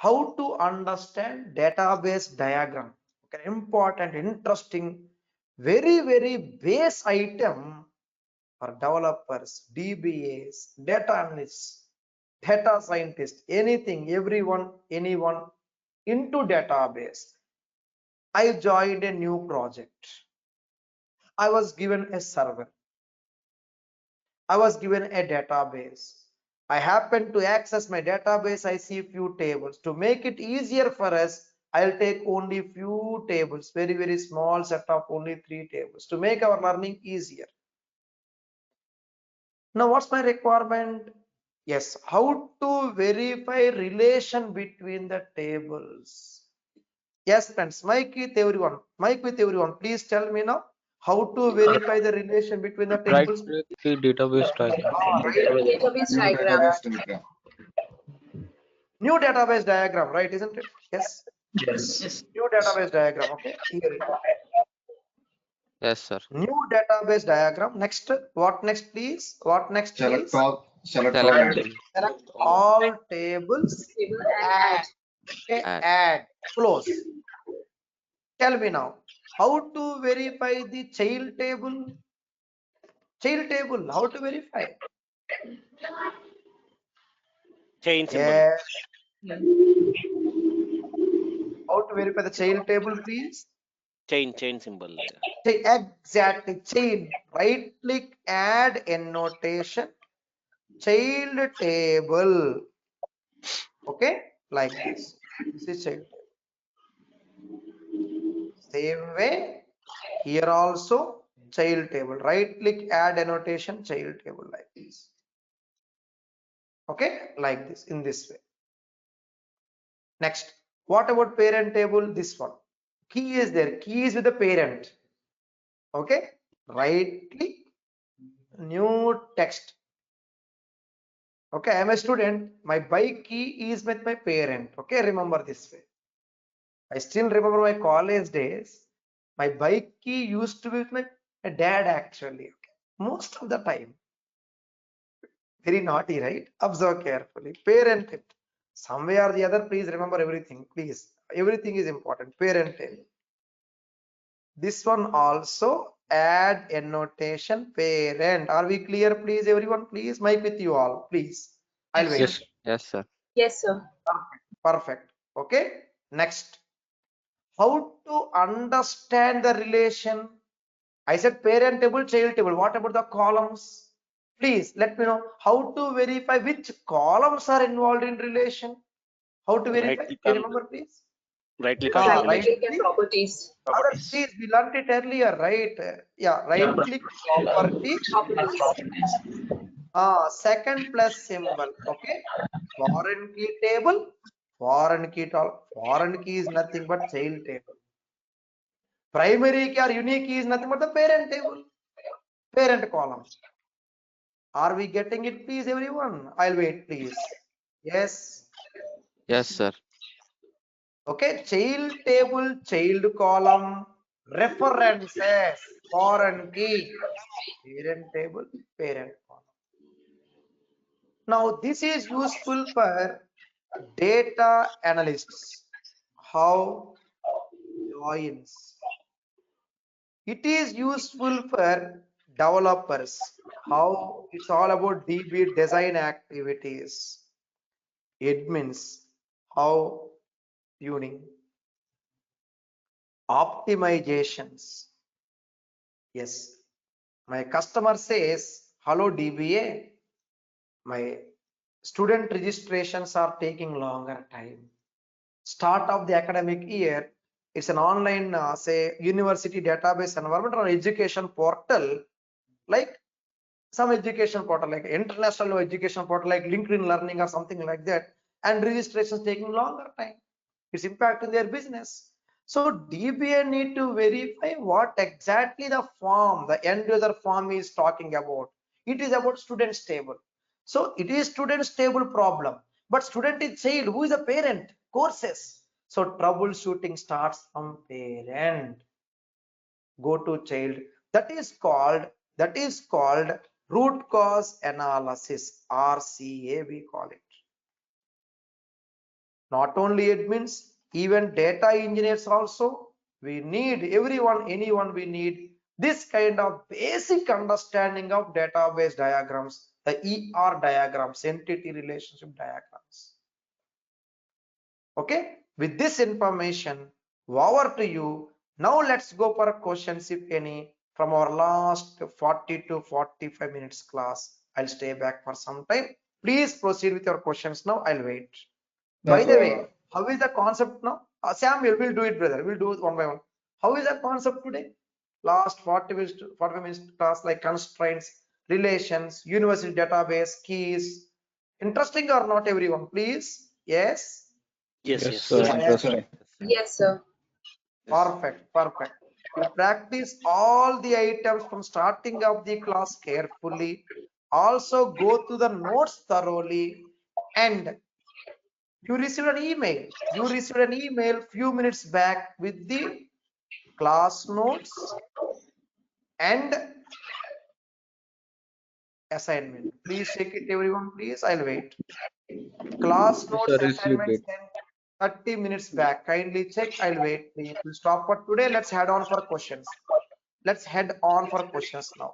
how to understand database diagram. Okay, important, interesting, very base item for developers, DBAs, data analysts, data scientists, anything, everyone, anyone into database. I joined a new project. I was given a server. I was given a database. I happen to access my database. I see few tables. To make it easier for us, I'll take only few tables, very small set of only 3 tables to make our learning easier. Now, what's my requirement? Yes, how to verify relation between the tables. Yes, friends, mic with everyone. Mic with everyone. Please tell me now how to verify the relation between the Right tables. click the database diagram. Database diagram. New database diagram, right? Isn't it? Yes. Yes. New database diagram. Okay. Here it is. Yes, sir. New database diagram. Next. What next, please? What next, please? Select Select all tables. Table Add. Okay. add. Add. Close. Tell me now, how to verify the child table? Child table, how to verify? Chain symbol. Yes. How to verify the child table, please? Chain symbol. Exactly, chain. Right click, add annotation, child table. Okay, like this. This is child table. Same way, here also child table. Right click, add annotation, child table, like this. Okay, like this, in this way. Next, what about parent table? This one. Key is there. Key is with the parent. Okay. Right click, new text. Okay, I am a student. My bike key is with my parent. Okay, remember this way. I still remember my college days. My bike key used to be with my dad actually. Okay. Most of the time. Very naughty, right? Observe carefully. Parent table. Some way or the other, please remember everything. Please. Everything is important. Parent table. This one also add annotation parent. Are we clear, please, everyone? Please, mic with you all, please. I'll wait. Yes, yes, sir. Yes, sir. Perfect. Okay. Next, how to understand the relation? I said parent table, child table. What about the columns? Please let me know how to verify which columns are involved in relation. How to Right verify? click You on remember, please? right click on Right relation. Click and properties. Others, please, we learned it earlier, right? Yeah, right click property. Properties. Second plus symbol. Okay. Foreign key table. Foreign key is nothing but child table. Primary key or unique key is nothing but the parent table. Parent column. Are we getting it, please, everyone? I'll wait, please. Yes. Yes, sir. Okay. Child table, child column, references, foreign key, parent table, parent column. Now, this is useful for data analysts. How joins? It is useful for developers. How it's all about DB design activities. Admins. How tuning? Optimizations. Yes. My customer says, hello DBA. My student registrations are taking longer time. Start of the academic year, it's an online say university database environment or education portal, like some education portal like international education portal like LinkedIn Learning or something like that, and registrations taking longer time. It's impacting their business. So DBA need to verify what exactly the form, the end user form is talking about. It is about student table. So it is student table problem, but student is child. Who is the parent? Courses. So troubleshooting starts from parent. Go to child. That is called root cause analysis, RCA we call it. Not only admins, even data engineers also. We need anyone we need this kind of basic understanding of database diagrams, the ER diagrams, entity relationship diagrams. Okay, with this information, over to you. Now let's go for questions, if any, from our last 40 to 45 minutes class. I'll stay back for some time. Please proceed with your questions now. I'll wait. By the way, how is the concept now? Sam, we'll do it, brother. We'll do it one by one. How is the concept today? Last 45 minutes class, like constraints, relations, university database, keys. Interesting or not, everyone? Please. Yes. Yes, Yes, yes. sir. Yes. Interesting. Yes, sir. Perfect, perfect. You practice all the items from starting of the class carefully. Also go to the notes thoroughly, and you received an email. You received an email few minutes back with the class notes and assignment. Please check it, everyone. Please, I'll wait. Class Yes, notes sir. Received assignment it. sent 30 minutes back. Kindly check. I'll wait. Please, we'll stop for today. Let's head on for questions. Let's head on for questions now.